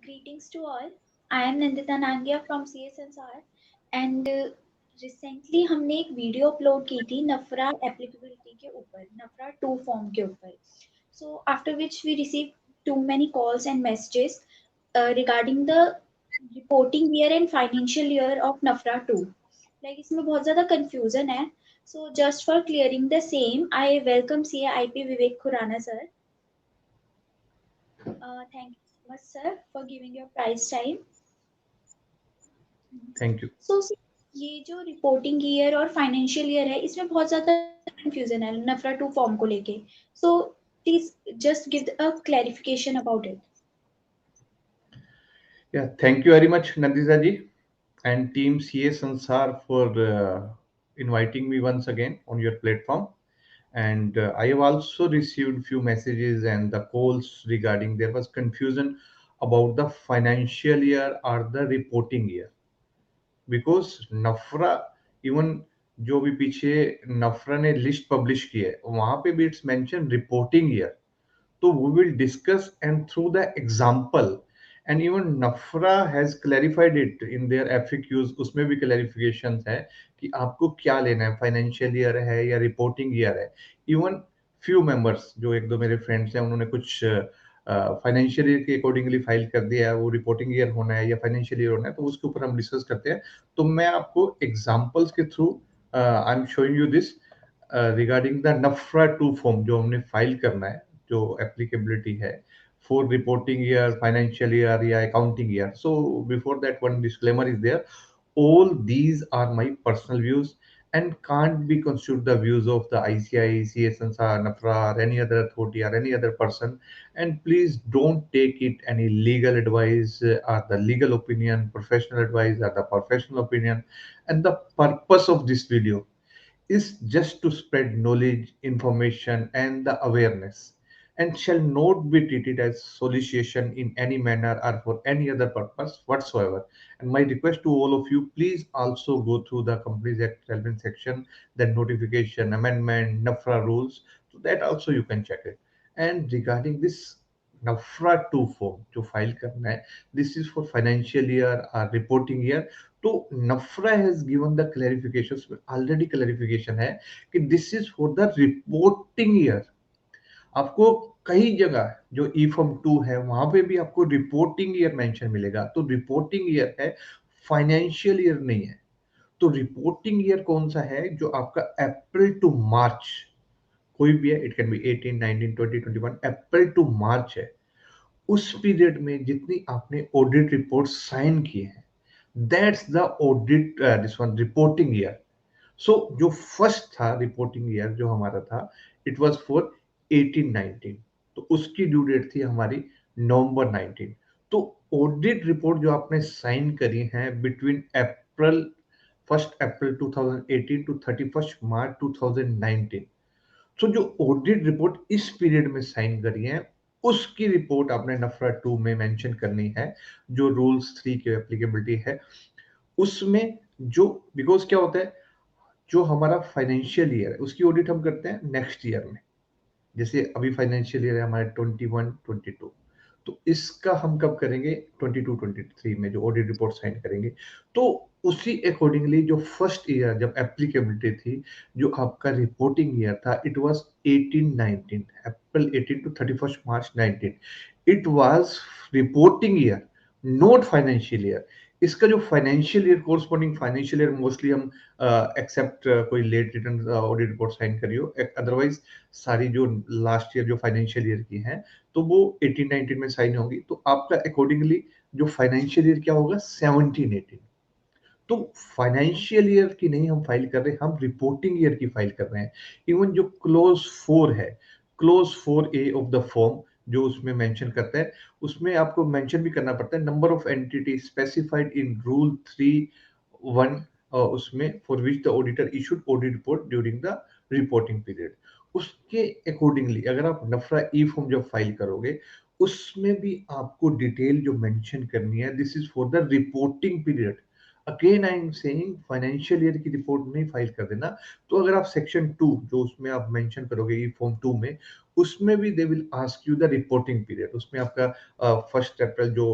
Greetings to all. I am Nandita Nangia from CSSR and recently हमने एक video upload की थी नफरा एप्लीकेबिलिटी के ऊपर नफरा 2 फॉर्म के ऊपर. So after which we received too many calls and messages regarding the reporting year and financial year of नफरा 2. Like इसमें बहुत ज़्यादा confusion है. So just for clearing the same, I welcome CAIP Vivek Khurana sir. Thank you so much, sir, for giving your prize time. Thank you. So, ये जो reporting year और financial year है इसमें बहुत ज़्यादा कंफ्यूजन है नफरा 2 फॉर्म को लेके. So, please just give a clarification about it. Yeah, thank you very much, Nandita ji and team CA Sansar for inviting me once again on your platform. And I have also received few messages and the calls regarding there was confusion about the financial year or the reporting year. Because NFRA even जो भी पीछे नफरा ने list publish की है वहां पे भी इट्स मेंशन रिपोर्टिंग ईयर. तो we will discuss and through the example and even NFRA has clarified it in their FAQs. उसमें भी क्लैरिफिकेशन है कि आपको क्या लेना है, फाइनेंशियल ईयर है या रिपोर्टिंग ईयर है. इवन फ्यू मेंबर्स जो एक दो मेरे फ्रेंड्स हैं उन्होंने कुछ फाइनेंशियल ईयर के अकॉर्डिंगली फाइल कर दिया है, वो रिपोर्टिंग ईयर होना है या फाइनेंशियल ईयर होना है, तो उसके ऊपर हम डिस्कस करते हैं. तो मैं आपको एग्जांपल्स के through I am showing you this regarding the NFRA 2 form जो हमने फाइल करना है, जो एप्लीकेबिलिटी है for reporting year, financial year या accounting year. So before that one disclaimer is there. All these are my personal views and can't be considered the views of the ICI, CSNSA, NAFRA, or any other authority or any other person. And please don't take it any legal advice or the legal opinion, professional advice or the professional opinion. And the purpose of this video is just to spread knowledge, information, and the awareness, and shall not be treated as solicitation in any manner or for any other purpose whatsoever. And my request to all of you, please also go through the Companies Act relevant section, the notification, amendment, NAFRA rules, so that also you can check it. And regarding this NAFRA 2 form जो file करना है, this is for financial year or reporting year. तो NFRA has given the clarification, already clarification है कि this is for the reporting year. आपको कई जगह जो ई फॉर्म 2 है वहां पे भी आपको रिपोर्टिंग ईयर मेंशन मिलेगा. तो रिपोर्टिंग ईयर है, फाइनेंशियल ईयर नहीं है. तो रिपोर्टिंग ईयर कौन सा है? जो आपका अप्रैल टू मार्च कोई भी है, it can be 18, 19, 20, 21, April to March है. उस पीरियड में जितनी आपने ऑडिट रिपोर्ट साइन किए हैं, that's the audit this one reporting year. So जो फर्स्ट था रिपोर्टिंग ईयर जो हमारा था, इट वाज फॉर 18-19. तो उसकी ड्यू डेट थी हमारी नवंबर 19. तो ऑडिट रिपोर्ट जो आपने साइन करी है between April 1 April 2018 to 31 March 2019, तो जो ऑडिट रिपोर्ट इस पीरियड में साइन करी है उसकी रिपोर्ट आपने नफरा 2 में मेंशन करनी है. जो रूल्स 3 की एप्लीकेबिलिटी है उसमें जो, बिकॉज क्या होता है, जो हमारा फाइनेंशियल ईयर है उसकी ऑडिट हम करते हैं नेक्स्ट ईयर में. जैसे अभी फाइनेंशियल ईयर है हमारे 21-22, तो इसका हम कब करेंगे? 22-23 में जो ऑडिट रिपोर्ट साइन करेंगे. तो उसी अकॉर्डिंगली जो फर्स्ट ईयर जब एप्लीकेबिलिटी थी, जो आपका रिपोर्टिंग ईयर था, it was 18-19, April 18 to 31 March 19. It was reporting year, not financial year. इसका जो financial year, corresponding financial year mostly हम एक्सेप्ट कोई late return audit report sign करी हो, अदरवाइज सारी जो लास्ट ईयर जो फाइनेंशियल ईयर की हैं तो वो 18-19 में साइन होंगी. तो आपका अकॉर्डिंगली जो फाइनेंशियल ईयर क्या होगा? 17-18. तो फाइनेंशियल ईयर की नहीं हम फाइल कर रहे, हम रिपोर्टिंग ईयर की फाइल कर रहे हैं. इवन जो क्लोज 4 है, close 4A of the form जो उसमें मेंशन करता है, उसमें आपको मेंशन भी करना पड़ता है number of entity specified in rule 3(1), उसमें for which the auditor issued audit report during the reporting period. उसके अकॉर्डिंगली अगर आप नफरा ई फॉर्म जब फाइल करोगे उसमें भी आपको डिटेल जो मेंशन करनी है, this is for the reporting period. Again I am saying financial year की रिपोर्ट नहीं फाइल कर देना. तो अगर आप सेक्शन 2 जो उसमें आप मेंशन करोगे ई फॉर्म 2 में, उसमें भी they will ask you the reporting period. उसमें आपका 1 अप्रैल जो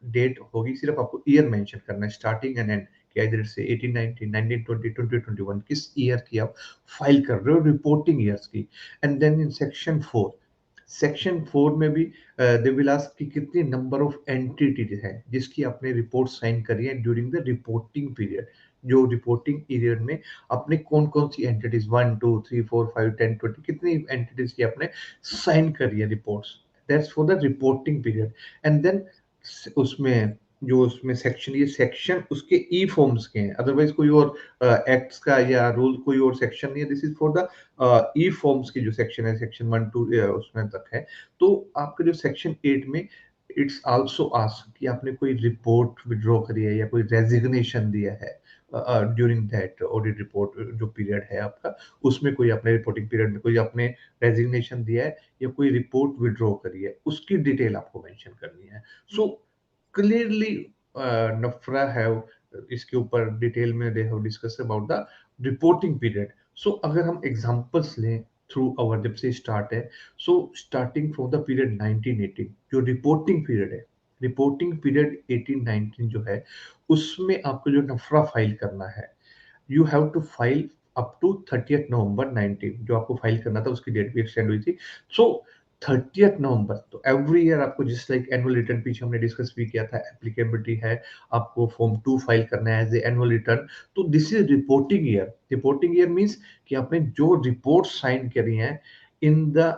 डेट होगी, सिर्फ आपको ईयर मेंशन करना है, स्टार्टिंग एंड एंड, कि इधर से 18 19 19 20 20 21 किस ईयर की आप फाइल कर रहे हो, रिपोर्टिंग ईयर्स की। एंड देन इन सेक्शन 4 में भी दे विल आस्क कि कितनी नंबर ऑफ एंटिटीज है जिसकी आपने रिपोर्ट साइन करी है ड्यूरिंग द रिपोर्टिंग पीरियड। जो रिपोर्टिंग पीरियड में आपने कौन कौन सी एंटिटीज 1 2 3 4 5 10 20 कितनी एंटिटीज की आपने साइन करी है reports, that's for the reporting period. And then उसमें जो उसमें सेक्शन, ये सेक्शन उसके ई फॉर्म्स के हैं, अदरवाइज कोई और एक्ट्स का या रूल कोई और सेक्शन नहीं है, this is for the E forms की जो सेक्शन है, सेक्शन 1 2 उसमें तक है। तो आपका जो सेक्शन 8 में इट्स आल्सो आस्क कि आपने कोई रिपोर्ट विड्रॉ करी है या कोई रेजिग्नेशन दिया है ड्यूरिंग दैट ऑडिट रिपोर्ट जो पीरियड है आपका, उसमें कोई अपने रिपोर्टिंग पीरियड में कोई आपने रेजिग्नेशन दिया है या कोई रिपोर्ट विड्रॉ करी है, उसकी डिटेल आपको मेंशन करनी है। सो क्लियरली नफरा हैव इसके ऊपर डिटेल में they have discuss about the reporting period. So अगर हम एग्जांपल्स लें थ्रू आवर, जब से स्टार्ट है, so starting from the period 1918 जो रिपोर्टिंग पीरियड है, रिपोर्टिंग पीरियड 1819 जो है, उसमें आपको जो नफरा फाइल करना है, you have to file up to 30 November 19, जो आपको फाइल करना था उसकी डेट भी एक्सटेंड हुई थी। सो 30 नवंबर, तो एवरी ईयर आपको जिस लाइक एनुअल रिटर्न पीछे हमने डिस्कस भी किया था, एप्लीकेबिलिटी है, आपको फॉर्म 2 फाइल करना है एज ए एनुअल रिटर्न। तो this is reporting year. Reporting year means कि आपने जो रिपोर्ट साइन करी हैं in the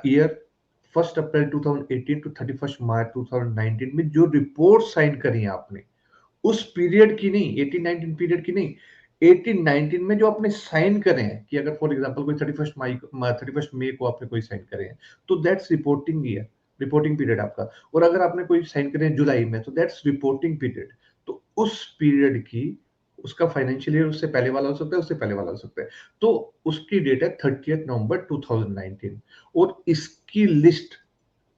year 1 April 2018 to 31 March 2019 में जो रिपोर्ट साइन करी है आपने, उस पीरियड की नहीं, 1819 पीरियड की नहीं, 1819 में जो आपने साइन करे हैं, कि अगर फॉर एग्जांपल कोई 31 मई को आपने कोई साइन करे हैं, तो that's reporting year, reporting period आपका। और अगर आपने कोई साइन करे हैं जुलाई में, तो दैट्स रिपोर्टिंग पीरियड। तो उस पीरियड की, उसका फाइनेंशियल ईयर उससे पहले वाला हो सकता है, उससे पहले वाला हो सकता है, तो उसकी डेट है 30 नवंबर 2019। और इसकी लिस्ट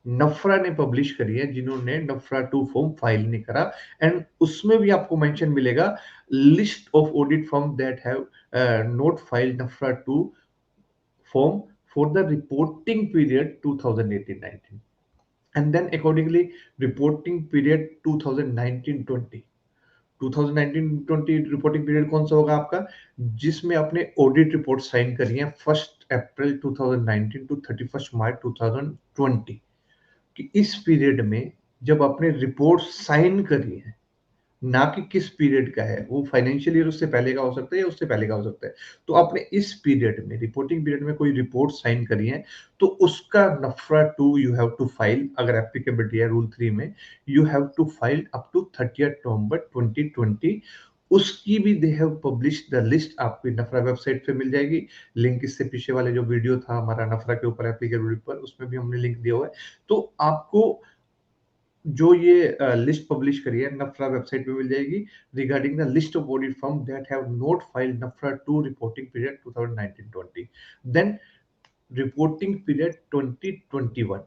नफरा ने पब्लिश करी है, जिन्होंने नफरा 2 फॉर्म फाइल नहीं करा। एंड उसमें भी आपको मेंशन मिलेगा list of audit firm that have not filed NFRA 2 form for the reporting period 2018-19। And then accordingly reporting period 2019-20, 2019-20 reporting period कौन सा होगा आपका, जिसमें आपने ऑडिट रिपोर्ट साइन करी है 1 अप्रैल 2019 टू 31 मार्च 2020, कि इस पीरियड में जब आपने रिपोर्ट साइन करी है, ना कि किस पीरियड का है, वो फाइनेंशियल ईयर उससे पहले का हो सकता है या उससे पहले का हो सकता है। तो आपने इस पीरियड में, रिपोर्टिंग पीरियड में कोई रिपोर्ट साइन करी है, तो उसका NFRA 2 you have to file, अगर एप्लीकेबिलिटी है रूल 3 में, you have to file up to 30 November 2020। उसकी भी they have publish the list, आपकी नफरा वेबसाइट पे मिल जाएगी। लिंक इससे पीछे वाले जो वीडियो था हमारा नफरा के ऊपर, एप्लीकेबिलिटी पर, उसमें भी हमने लिंक दिया हुआ है। तो आपको जो ये लिस्ट पब्लिश करी है नफरा वेबसाइट पे मिल जाएगी, regarding the list of audit firm that have not filed NFRA 2 reporting period 2019-20। Then reporting period 2021,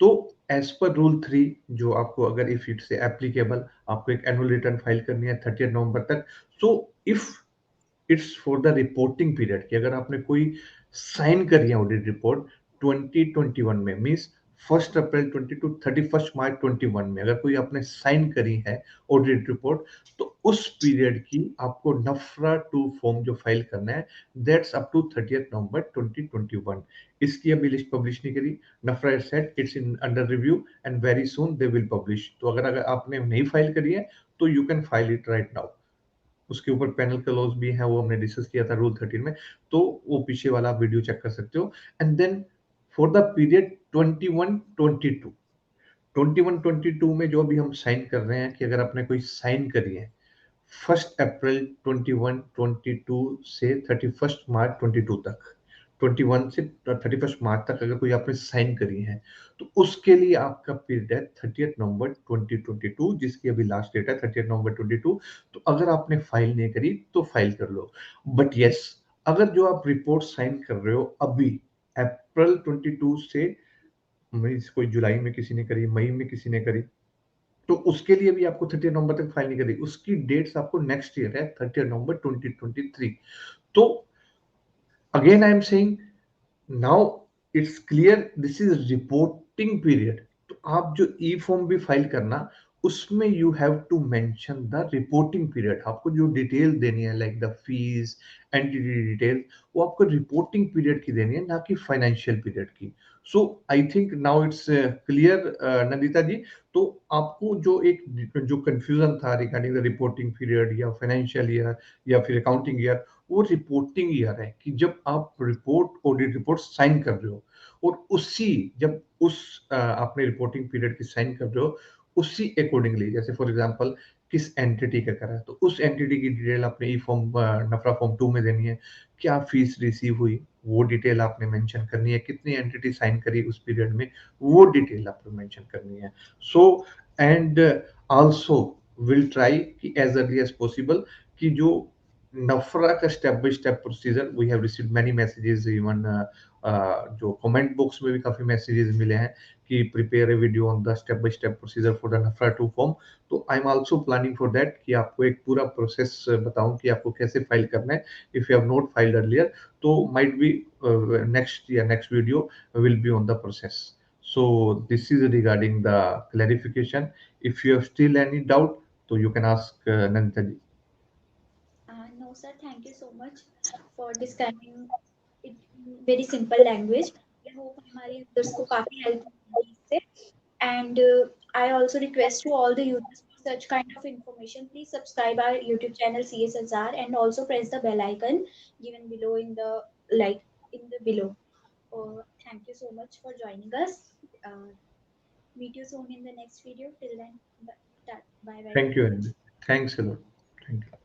तो एज पर रूल 3, जो आपको अगर इफ इट्स एप्लीकेबल, आपको एक एनुअल रिटर्न फाइल करनी है 30 नवंबर तक। So if it's for the reporting period, कि अगर आपने कोई साइन करी है ऑडिट रिपोर्ट 2021 में, मींस 1 अप्रैल 20 टू 31 मार्च 2021 में, अगर कोई आपने साइन करी है ऑडिट रिपोर्ट, तो उस पीरियड की आपको नफरा 2 फॉर्म जो फाइल करना है, दैट्स अप टू 30 नवंबर 2021। इसकी अभी लिस्ट पब्लिश नहीं करी, NFRA said it's in under review and very soon they will publish. तो अगर अगर आपने नहीं फाइल करी है, तो you can file it right now. उसके ऊपर पैनल क्लॉज भी है, वो हमने डिस्कस किया था रूल 13 में, तो वो पीछे वाला आप वीडियो चेक कर सकते हो। And then for the period 21-22, 21-22 में जो भी हम साइन कर रहे हैं, कि अगर आपने कोई साइन करी है 1 अप्रैल 21-22 से 31 मार्च 22 तक, 21 से 31 मार्च तक अगर कोई आपने साइन करी है, तो उसके लिए आपका पीरियड है 30 नवंबर 2022, जिसकी अभी लास्ट डेट है 30 नवंबर 2022। तो अगर आपने फाइल नहीं करी तो फाइल कर लो। बट यस, अगर जो आप रिपोर्ट साइन कर रहे हो अभी अप्रैल 22 से, मीन्स कोई जुलाई में किसी ने करी, मई में किसी ने करी, तो उसके लिए भी आपको 30 नवंबर तक फाइल नहीं करी, उसकी डेट्स आपको नेक्स्ट ईयर है 30 नवंबर 2023। तो again I am saying, now it's clear, this is reporting period. तो आप जो ई फॉर्म भी फाइल करना, उसमें you have to mention the reporting period. आपको जो डिटेल देनी है like the fees, entity detail, वो आपको रिपोर्टिंग पीरियड की देनी है, ना कि फाइनेंशियल पीरियड की। So I think now it's clear Nandita ji. तो आपको जो कंफ्यूजन था रिगार्डिंग द रिपोर्टिंग पीरियड या फाइनेंशियल ईयर या फिर अकाउंटिंग ईयर, वो रिपोर्टिंग ईयर है कि जब आप रिपोर्ट, ऑडिट रिपोर्ट साइन कर रहे हो, और उसी जब उस आपने रिपोर्टिंग पीरियड की साइन कर रहे हो, उसी अकॉर्डिंगली, जैसे फॉर एग्जांपल किस एंटिटी का करा है, तो उस एंटिटी की डिटेल आपने ई फॉर्म नफरा फॉर्म 2 में देनी है। क्या फीस रिसीव हुई, वो डिटेल आपने मेंशन करनी है। कितनी एंटिटी साइन करी उस पीरियड में, वो डिटेल आपको मेंशन करनी है। So and also will try कि एज अर्ली एज पॉसिबल कि जो नफरा का step by step procedure, we have received many messages, even जो कमेंट बॉक्स में भी काफी मैसेजेस मिले हैं कि prepare a video on the step by step procedure for the NFRA two form. तो I am also planning for that कि आपको एक पूरा प्रोसेस बताऊं कि आपको कैसे फाइल करना है। If you have not filed earlier, तो might be next video will be on the process. So this is regarding the clarification. If you have still any doubt, so you can ask Nandita ji. No, sir, thank you so much for describing it in very simple language. I hope हमारे users को काफी help मिलेगी इससे. And I also request to all the users for such kind of information, please subscribe our YouTube channel CSSR and also press the bell icon given below in the like in the below. Thank you so much for joining us. Uh, Meet you soon in the next video. Till then, bye bye. Thank you, Anand. Thanks a lot. Thank you.